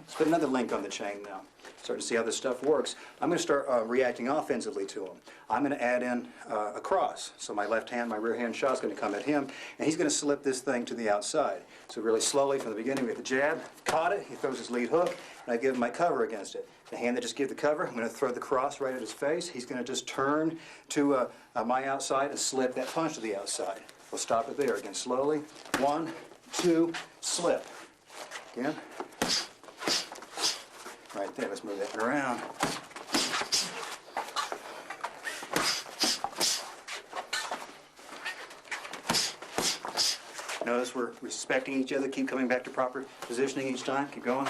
Let's put another link on the chain now. Start to see how this stuff works. I'm going to start reacting offensively to him. I'm going to add in a cross. So my left hand, my rear hand shot is going to come at him, and he's going to slip this thing to the outside. So really slowly from the beginning, we get the jab, caught it, he throws his lead hook, and I give him my cover against it. The hand that just gave the cover, I'm going to throw the cross right at his face. He's going to just turn to my outside and slip that punch to the outside. We'll stop it there. Again, slowly. 1, 2, slip. Again. Right there, let's move that one around. Notice we're respecting each other, keep coming back to proper positioning each time, keep going.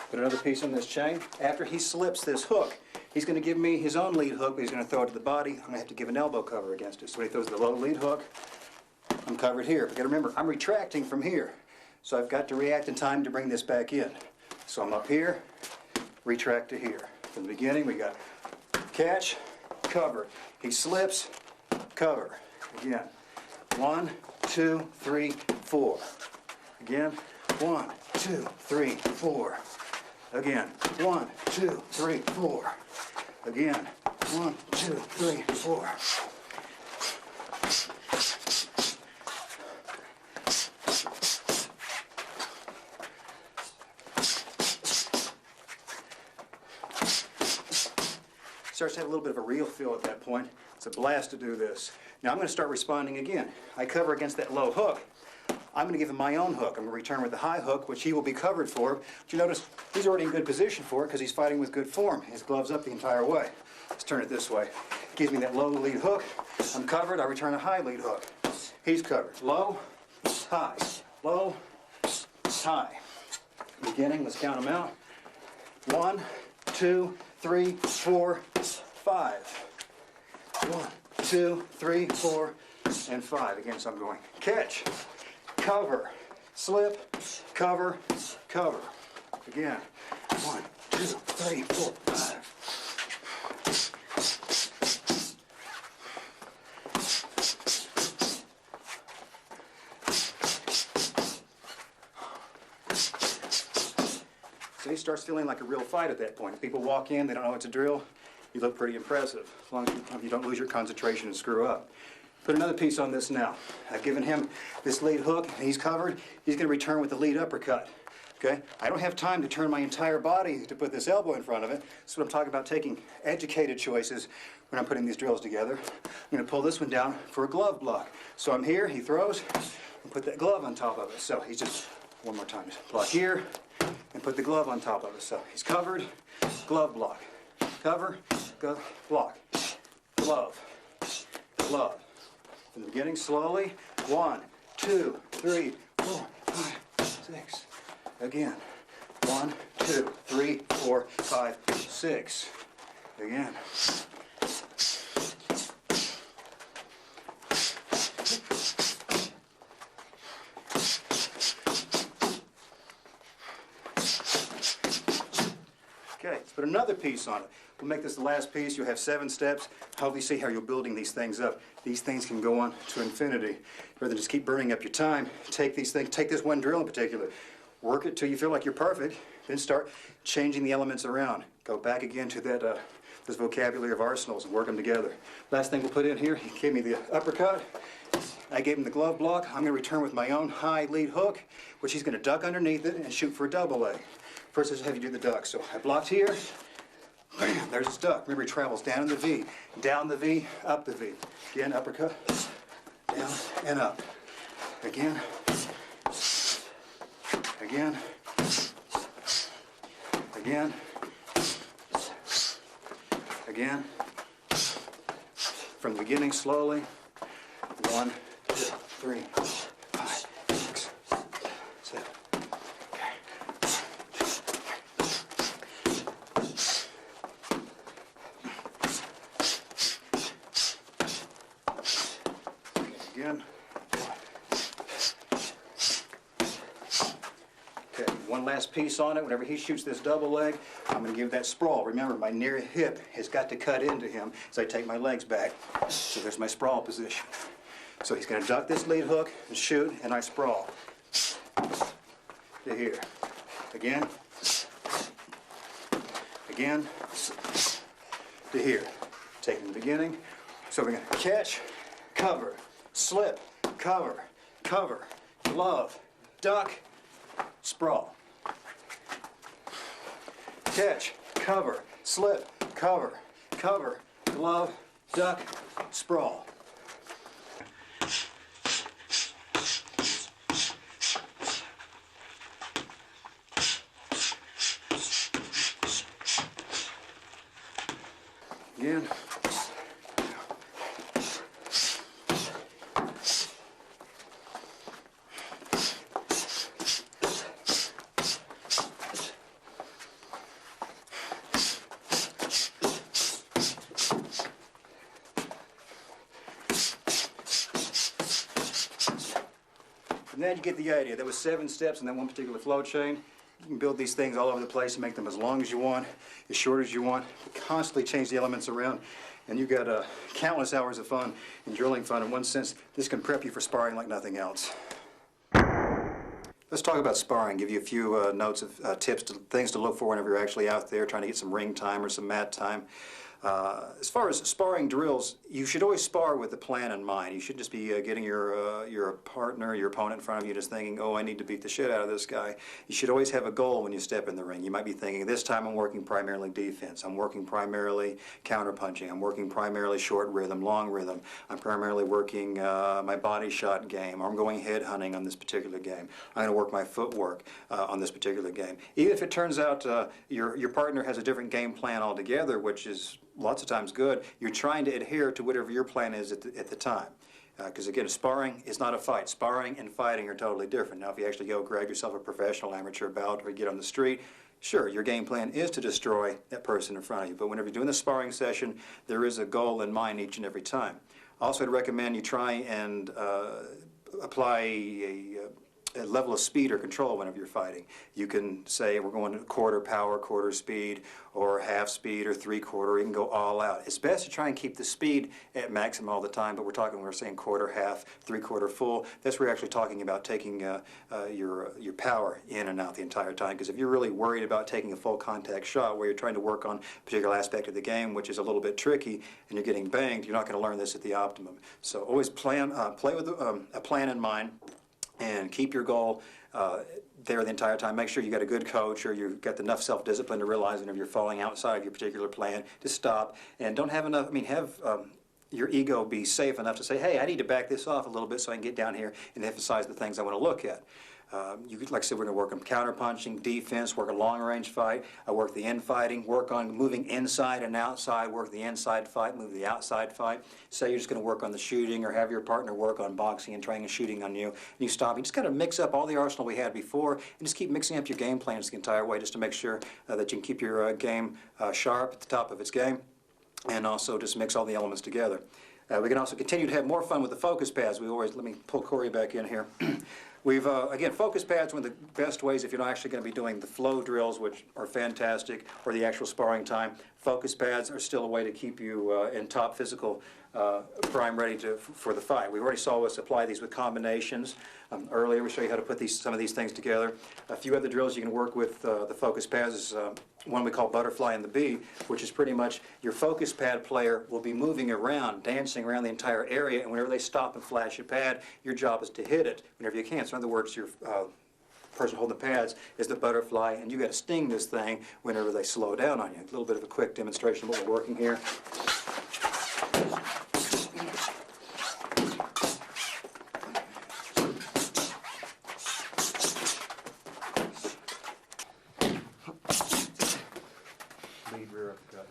Put another piece on this chain. After he slips this hook, he's going to give me his own lead hook, but he's going to throw it to the body. I'm going to have to give an elbow cover against it. So when he throws the low lead hook, I'm covered here. But you got to remember, I'm retracting from here. So I've got to react in time to bring this back in. So I'm up here, retract to here. From the beginning, we got catch, cover. He slips, cover. Again. 1, 2, 3, 4. Again. 1, 2, 3, 4. Again. 1, 2, 3, 4. Again. 1, 2, 3, 4. Starts to have a little bit of a real feel at that point. It's a blast to do this. Now I'm going to start responding again. I cover against that low hook. I'm going to give him my own hook. I'm going to return with the high hook, which he will be covered for. But you notice he's already in good position for it because he's fighting with good form. His gloves up the entire way. Let's turn it this way. Gives me that low lead hook. I'm covered. I return a high lead hook. He's covered. Low, high, low, high. Beginning, let's count them out. 1, 2, 3, 4, 5. 1, 2, 3, 4, and 5. Again, so I'm going catch, cover, slip, cover, cover. Again. 1, 2, 3, 4, 5. So he starts feeling like a real fight at that point. If people walk in, they don't know it's a drill, you look pretty impressive, as long as you don't lose your concentration and screw up. Put another piece on this now. I've given him this lead hook, and he's covered. He's going to return with the lead uppercut. Okay? I don't have time to turn my entire body to put this elbow in front of it. That's what I'm talking about, taking educated choices when I'm putting these drills together. I'm going to pull this one down for a glove block. So I'm here, he throws, and put that glove on top of it. So he's just, one more time, just block here, and put the glove on top of it. So he's covered, glove block. Cover, go, block, glove, glove. From the beginning, slowly. 1, 2, 3, 4, 5, 6. Again. 1, 2, 3, 4, 5, 6. Again. Okay, let's put another piece on it. We'll make this the last piece. You'll have 7 steps. Hopefully see how you're building these things up. These things can go on to infinity. Rather than just keep burning up your time, take these things, take this one drill in particular, work it till you feel like you're perfect, then start changing the elements around. Go back again to that this vocabulary of arsenals and work them together. Last thing we'll put in here, he gave me the uppercut. I gave him the glove block. I'm going to return with my own high lead hook, which he's going to duck underneath it and shoot for a double leg. First, let's have you do the duck. So I blocked here. Bam, there's his duck. Remember, he travels down in the V, down the V, up the V. Again, uppercut, down and up. Again, again, again, again. From the beginning, slowly. 1, 2, 3, 5, 6, 7. Again. Okay, one last piece on it. Whenever he shoots this double leg, I'm going to give that sprawl. Remember, my near hip has got to cut into him as I take my legs back. So there's my sprawl position. So he's going to duck this lead hook and shoot, and I sprawl. To here. Again. Again. To here. Taking the beginning. So we're going to catch, cover, slip, cover, cover, glove, duck, sprawl. Catch, cover, slip, cover, cover, glove, duck, sprawl. Again. From that, you get the idea. That was 7 steps in that one particular flow chain. You can build these things all over the place and make them as long as you want, as short as you want. Constantly change the elements around, and you've got countless hours of fun and drilling fun. In one sense, this can prep you for sparring like nothing else. Let's talk about sparring. Give you a few notes of tips, things to look for whenever you're actually out there trying to get some ring time or some mat time. As far as sparring drills, you should always spar with a plan in mind. You shouldn't just be getting your partner, your opponent in front of you just thinking, oh, I need to beat the shit out of this guy. You should always have a goal when you step in the ring. You might be thinking, this time I'm working primarily defense. I'm working primarily counterpunching. I'm working primarily short rhythm, long rhythm. I'm primarily working my body shot game. Or I'm going head hunting on this particular game. I'm going to work my footwork on this particular game. Even if it turns out your partner has a different game plan altogether, which is lots of times good, you're trying to adhere to whatever your plan is at the time. Because again, sparring is not a fight. Sparring and fighting are totally different. Now, if you actually go grab yourself a professional amateur bout or you get on the street, sure, your game plan is to destroy that person in front of you. But whenever you're doing the sparring session, there is a goal in mind each and every time. Also, I'd recommend you try and apply a level of speed or control whenever you're fighting. You can say we're going to quarter power, quarter speed, or half speed, or 3/4. You can go all out. It's best to try and keep the speed at maximum all the time, but we're saying quarter, half, 3/4 full. That's where you're actually talking about taking your power in and out the entire time. Because if you're really worried about taking a full contact shot where you're trying to work on a particular aspect of the game, which is a little bit tricky, and you're getting banged, you're not going to learn this at the optimum. So always play with a plan in mind, and keep your goal there the entire time. Make sure you got a good coach or you've got enough self-discipline to realize whenever you're falling outside of your particular plan to stop, and don't have enough, have your ego be safe enough to say, hey, I need to back this off a little bit so I can get down here and emphasize the things I want to look at. Like I said, we're going to work on counter-punching, defense, work a long-range fight, work the infighting, work on moving inside and outside, work the inside fight, move the outside fight. Say you're just going to work on the shooting or have your partner work on boxing and training and shooting on you, and you stop. You just got to mix up all the arsenal we had before and just keep mixing up your game plans the entire way just to make sure that you can keep your game sharp at the top of its game, and also just mix all the elements together. We can also continue to have more fun with the focus pads. Let me pull Corey back in here. We've, again, focus pads, one of the best ways if you're not actually going to be doing the flow drills, which are fantastic, or the actual sparring time. Focus pads are still a way to keep you in top physical prime ready for the fight. We already saw us apply these with combinations. Earlier we showed you how to put some of these things together. A few other drills you can work with the focus pads is one we call butterfly and the bee, which is pretty much your focus pad player will be moving around, dancing around the entire area, and whenever they stop and flash a pad, your job is to hit it whenever you can. So in other words, your person holding the pads is the butterfly, and you got to sting this thing whenever they slow down on you. A little bit of a quick demonstration of what we're working here. Lead rear uppercut.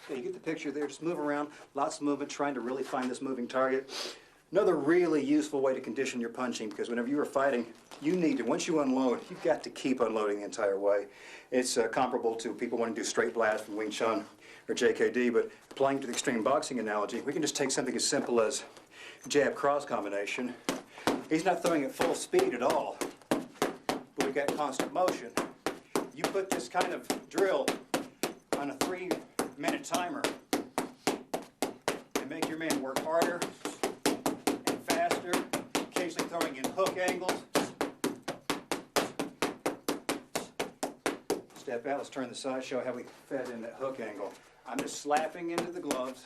So you get the picture there, just move around, lots of movement, trying to really find this moving target. Another really useful way to condition your punching, because whenever you are fighting, you need to, once you unload, you've got to keep unloading the entire way. It's comparable to people wanting to do straight blast from Wing Chun or JKD, but applying to the extreme boxing analogy, we can just take something as simple as jab cross combination. He's not throwing at full speed at all, but we've got constant motion. You put this kind of drill on a 3-minute timer and make your man work harder and faster, occasionally throwing in hook angles. Step out, let's turn the side, show how we fed in that hook angle. I'm just slapping into the gloves,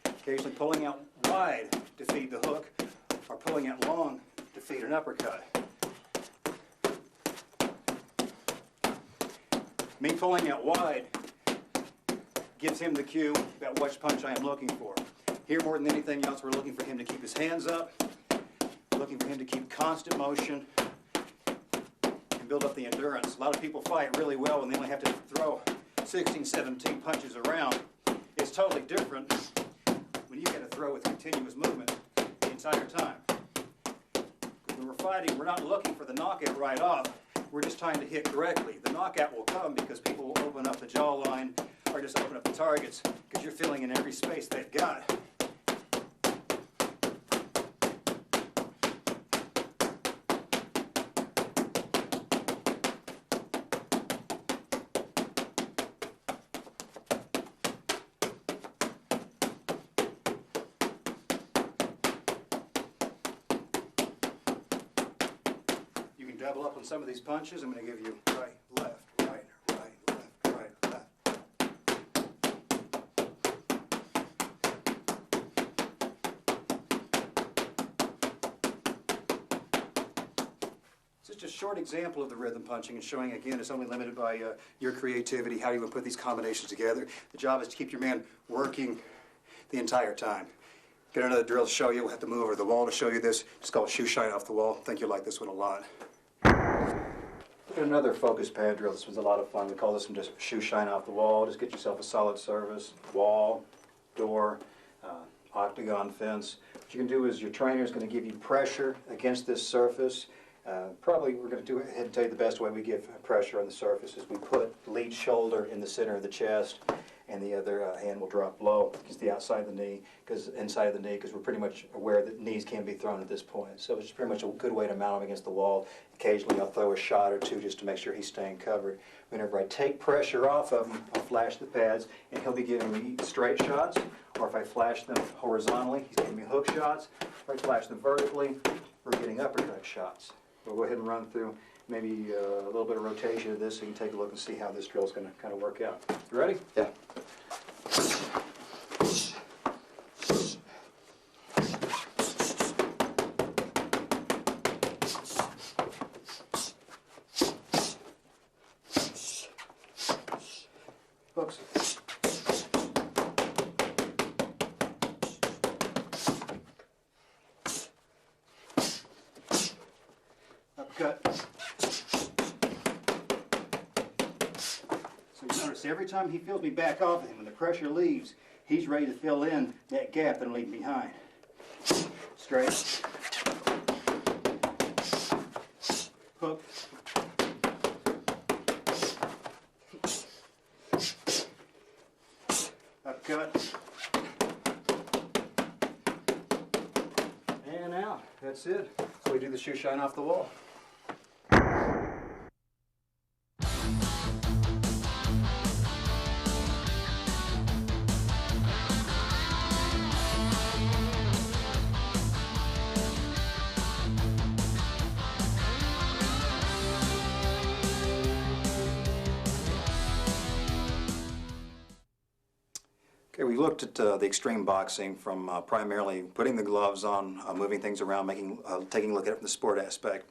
occasionally pulling out wide to feed the hook, or pulling out long to feed an uppercut. Me pulling out wide gives him the cue about which punch I am looking for. Here, more than anything else, we're looking for him to keep his hands up, looking for him to keep constant motion, and build up the endurance. A lot of people fight really well when they only have to throw 16, 17 punches around. It's totally different when you got to throw with continuous movement the entire time. When we're fighting, we're not looking for the knockout right off. We're just trying to hit correctly. The knockout will come because people will open up the jawline or just open up the targets because you're filling in every space they've got. Double up on some of these punches. I'm going to give you right, left, right, right, left, right, left. It's just a short example of the rhythm punching and showing again it's only limited by your creativity, how you would put these combinations together. The job is to keep your man working the entire time. Get another drill to show you. We'll have to move over the wall to show you this. It's called shoe shine off the wall. I think you'll like this one a lot. Look at another focus pad drill. This was a lot of fun. We call this one just shoe shine off the wall. Just get yourself a solid surface, wall, door, octagon fence. What you can do is your trainer is going to give you pressure against this surface. Probably we're going to go ahead and tell you the best way we give pressure on the surface is we put the lead shoulder in the center of the chest, and the other hand will drop low against the outside of the knee, inside of the knee, because we're pretty much aware that knees can be thrown at this point. So it's pretty much a good way to mount him against the wall. Occasionally I'll throw a shot or two just to make sure he's staying covered. Whenever I take pressure off of him, I'll flash the pads, and he'll be giving me straight shots, or if I flash them horizontally, he's giving me hook shots, or I flash them vertically, we're getting uppercut shots. We'll go ahead and run through maybe a little bit of rotation of this so you can take a look and see how this drill is going to kind of work out. You ready? Yeah. this. Every time he feels me back off of him, when the pressure leaves, he's ready to fill in that gap that I'm leaving behind. Straight. Hook. Upcut. And out. That's it. So we do the shoe shine off the wall. Okay, we looked at the extreme boxing from primarily putting the gloves on, moving things around, taking a look at it from the sport aspect.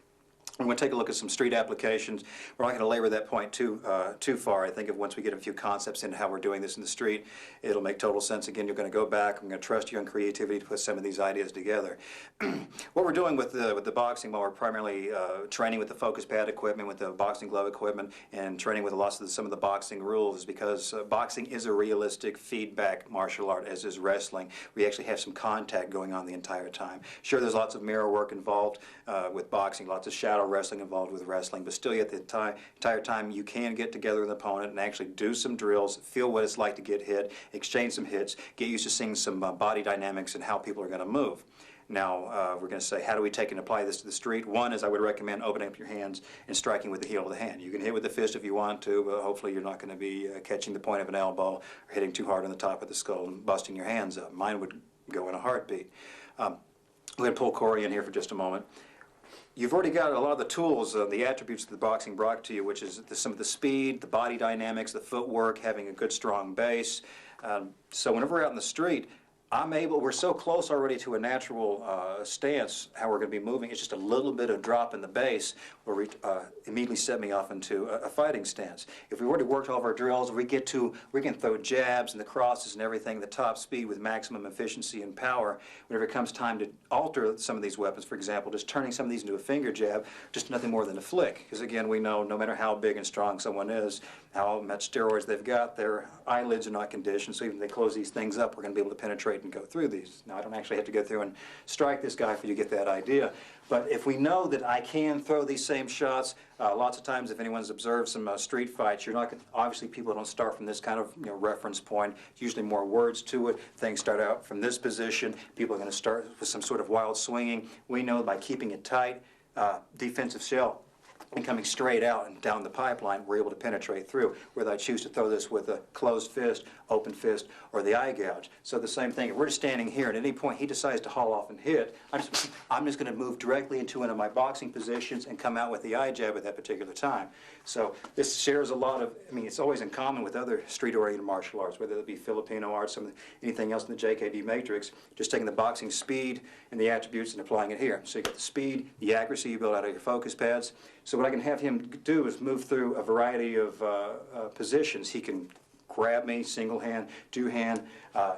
I'm going to take a look at some street applications. We're not going to labor that point too far. I think if once we get a few concepts into how we're doing this in the street, it'll make total sense. Again, you're going to go back. I'm going to trust you on creativity to put some of these ideas together. What we're doing with the boxing, while we're primarily training with the focus pad equipment, with the boxing glove equipment, and training with some of the boxing rules, is because boxing is a realistic feedback martial art, as is wrestling. We actually have some contact going on the entire time. Sure, there's lots of mirror work involved with boxing, lots of shadow wrestling involved with wrestling, but still, yet the entire time you can get together with an opponent and actually do some drills, feel what it's like to get hit, exchange some hits, get used to seeing some body dynamics and how people are going to move. Now, we're going to say, how do we take and apply this to the street? One is I would recommend opening up your hands and striking with the heel of the hand. You can hit with the fist if you want to, but hopefully you're not going to be catching the point of an elbow or hitting too hard on the top of the skull and busting your hands up. Mine would go in a heartbeat. We're going to pull Corey in here for just a moment. You've already got a lot of the tools, the attributes that the boxing brought to you, which is some of the speed, the body dynamics, the footwork, having a good strong base. So whenever we're out in the street, we're so close already to a natural stance, how we're going to be moving. It's just a little bit of drop in the base will immediately set me off into a fighting stance. If we already worked all of our drills, we can throw jabs and the crosses and everything, the top speed with maximum efficiency and power. Whenever it comes time to alter some of these weapons, for example, just turning some of these into a finger jab, just nothing more than a flick. Because again, we know no matter how big and strong someone is, how much steroids they've got, their eyelids are not conditioned, so even if they close these things up, we're going to be able to penetrate and go through these. Now, I don't actually have to go through and strike this guy for you to get that idea, but if we know that I can throw these same shots, lots of times if anyone's observed some street fights, you're not going to, obviously people don't start from this kind of reference point. It's usually more words to it. Things start out from this position. People are going to start with some sort of wild swinging. We know by keeping it tight, defensive shell, and coming straight out and down the pipeline, we're able to penetrate through, whether I choose to throw this with a closed fist, open fist, or the eye gouge. So the same thing, if we're just standing here and at any point he decides to haul off and hit, I'm just going to move directly into one of my boxing positions and come out with the eye jab at that particular time. So this shares a lot of, it's always in common with other street-oriented martial arts, whether it be Filipino arts, anything else in the JKD matrix, just taking the boxing speed and the attributes and applying it here. So you get the speed, the accuracy you build out of your focus pads. So what I can have him do is move through a variety of positions. He can grab me, single hand, two hand,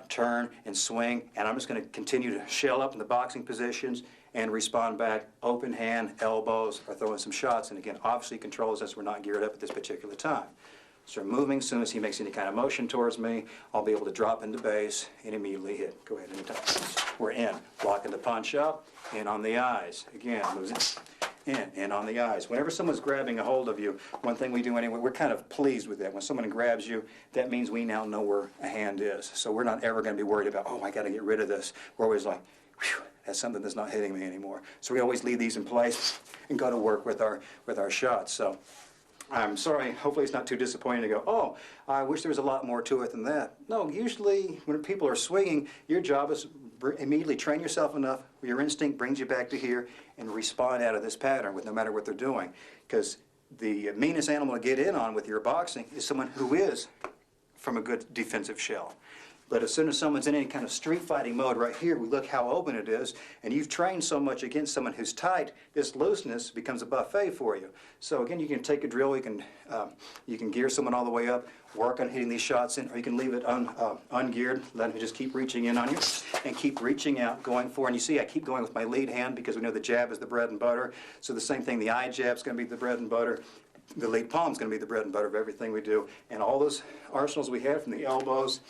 turn and swing, and I'm just going to continue to shell up in the boxing positions and respond back, open hand, elbows, or throwing some shots. And again, obviously controls us, we're not geared up at this particular time. So moving, as soon as he makes any kind of motion towards me, I'll be able to drop into base and immediately hit. Go ahead and attack. We're in, blocking the punch up, in on the eyes. Again, moves in on the eyes. Whenever someone's grabbing a hold of you, one thing we do anyway, we're kind of pleased with that. When someone grabs you, that means we now know where a hand is. So we're not ever going to be worried about, oh, I got to get rid of this. We're always like, whew, that's something that's not hitting me anymore. So we always leave these in place and go to work with our shots. So I'm sorry, hopefully it's not too disappointing to go, oh, I wish there was a lot more to it than that. No, usually when people are swinging, your job is immediately train yourself enough where your instinct brings you back to here and respond out of this pattern with no matter what they're doing. Because the meanest animal to get in on with your boxing is someone who is from a good defensive shell. But as soon as someone's in any kind of street fighting mode right here, we look how open it is, and you've trained so much against someone who's tight, this looseness becomes a buffet for you. So again, you can take a drill, you can gear someone all the way up, work on hitting these shots in, or you can leave it ungeared, let him just keep reaching in on you, and keep reaching out, going for, and you see I keep going with my lead hand because we know the jab is the bread and butter. So the same thing, the eye jab's going to be the bread and butter. The lead palm is going to be the bread and butter of everything we do. And all those arsenals we have, from the elbows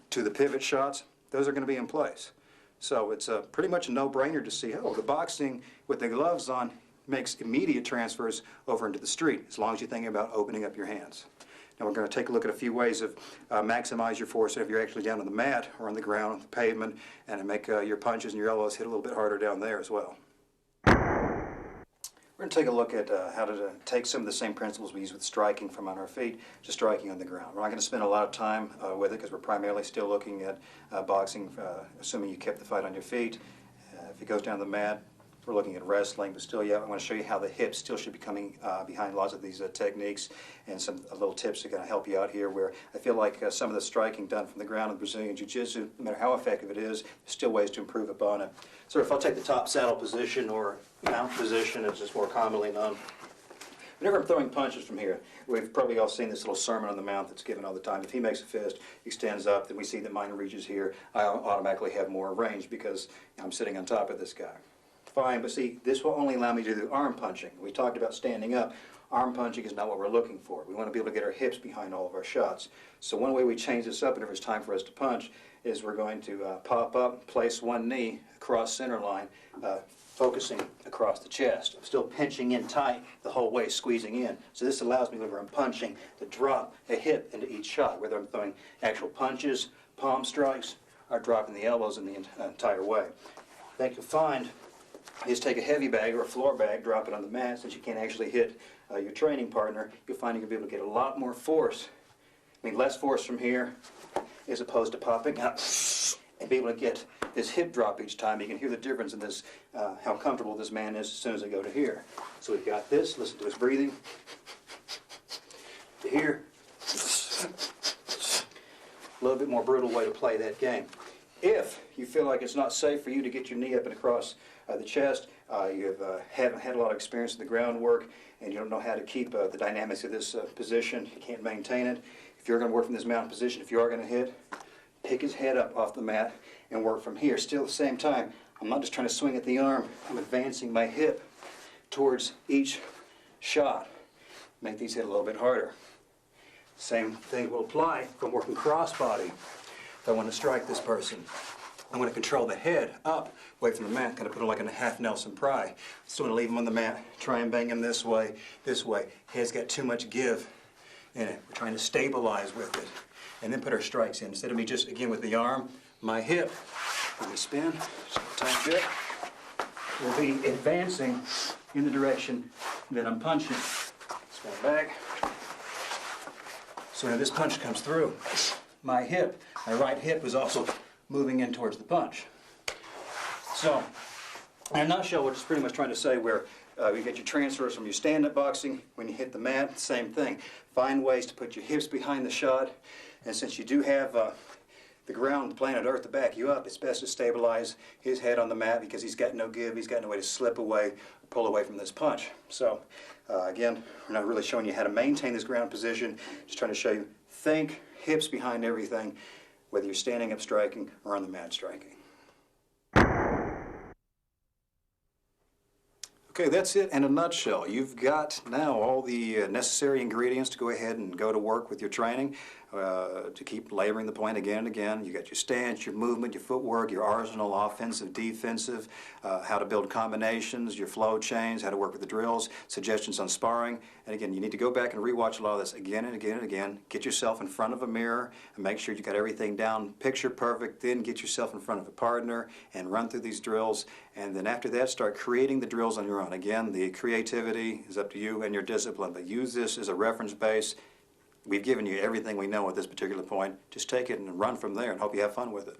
to the pivot shots, those are going to be in place. So it's pretty much a no-brainer to see, oh, the boxing with the gloves on makes immediate transfers over into the street, as long as you're thinking about opening up your hands. Now we're going to take a look at a few ways of maximize your force if you're actually down on the mat or on the ground, on the pavement, and to make your punches and your elbows hit a little bit harder down there as well. We're going to take a look at how to take some of the same principles we use with striking from on our feet to striking on the ground. We're not going to spend a lot of time with it because we're primarily still looking at boxing, assuming you kept the fight on your feet. If it goes down the mat, we're looking at wrestling, but still, yeah, I want to show you how the hips still should be coming behind lots of these techniques, and some little tips are going to help you out here, where I feel like some of the striking done from the ground in Brazilian Jiu-Jitsu, no matter how effective it is, there's still ways to improve upon it. So if I'll take the top saddle position, or mount position, as it's more commonly known. Whenever I'm throwing punches from here, we've probably all seen this little sermon on the mount that's given all the time. If he makes a fist, extends up, then we see that mine reaches here. I automatically have more range because I'm sitting on top of this guy. Fine, but see, this will only allow me to do arm punching. We talked about standing up. Arm punching is not what we're looking for. We want to be able to get our hips behind all of our shots. So one way we change this up whenever it's time for us to punch is we're going to pop up, place one knee across center line, focusing across the chest. I'm still pinching in tight the whole way, squeezing in. So this allows me, whenever I'm punching, to drop a hip into each shot, whether I'm throwing actual punches, palm strikes, or dropping the elbows in the entire way. I think you'll find is take a heavy bag or a floor bag, drop it on the mat, since you can't actually hit your training partner, you'll find you can be able to get a lot more force. I mean, less force from here as opposed to popping up and be able to get this hip drop each time. You can hear the difference in this, how comfortable this man is as soon as I go to here. So we've got this, listen to his breathing, to here. A little bit more brutal way to play that game. If you feel like it's not safe for you to get your knee up and across the chest, you haven't had a lot of experience in the groundwork, and you don't know how to keep the dynamics of this position, you can't maintain it. If you're going to work from this mountain position, if you are going to hit, pick his head up off the mat and work from here. Still at the same time, I'm not just trying to swing at the arm, I'm advancing my hip towards each shot. Make these hit a little bit harder. Same thing will apply if I'm working crossbody. If I want to strike this person, I'm going to control the head up, away from the mat, kind of put him like in a half Nelson Pry. Still going to leave him on the mat, try and bang him this way, this way. Head's got too much give in it. We're trying to stabilize with it. And then put our strikes in. Instead of me just, again, with the arm, my hip, let me spin, tight grip, will be advancing in the direction that I'm punching. Spin back. So when this punch comes through, my hip, my right hip is also moving in towards the punch. So, in a nutshell, we're just pretty much trying to say where you get your transfers from your stand-up boxing. When you hit the mat, same thing. Find ways to put your hips behind the shot. And since you do have the ground, the planet Earth to back you up, it's best to stabilize his head on the mat because he's got no give, he's got no way to slip away or pull away from this punch. So, again, we're not really showing you how to maintain this ground position, just trying to show you, think hips behind everything, whether you're standing up striking or on the mat striking. Okay, that's it in a nutshell. You've got now all the necessary ingredients to go ahead and go to work with your training, to keep laboring the point again and again. You got your stance, your movement, your footwork, your arsenal, offensive, defensive, how to build combinations, your flow chains, how to work with the drills, suggestions on sparring. And again, you need to go back and rewatch a lot of this again and again and again. Get yourself in front of a mirror and make sure you got everything down picture perfect. Then get yourself in front of a partner and run through these drills. And then after that, start creating the drills on your own. Again, the creativity is up to you and your discipline, but use this as a reference base. We've given you everything we know at this particular point. Just take it and run from there and hope you have fun with it.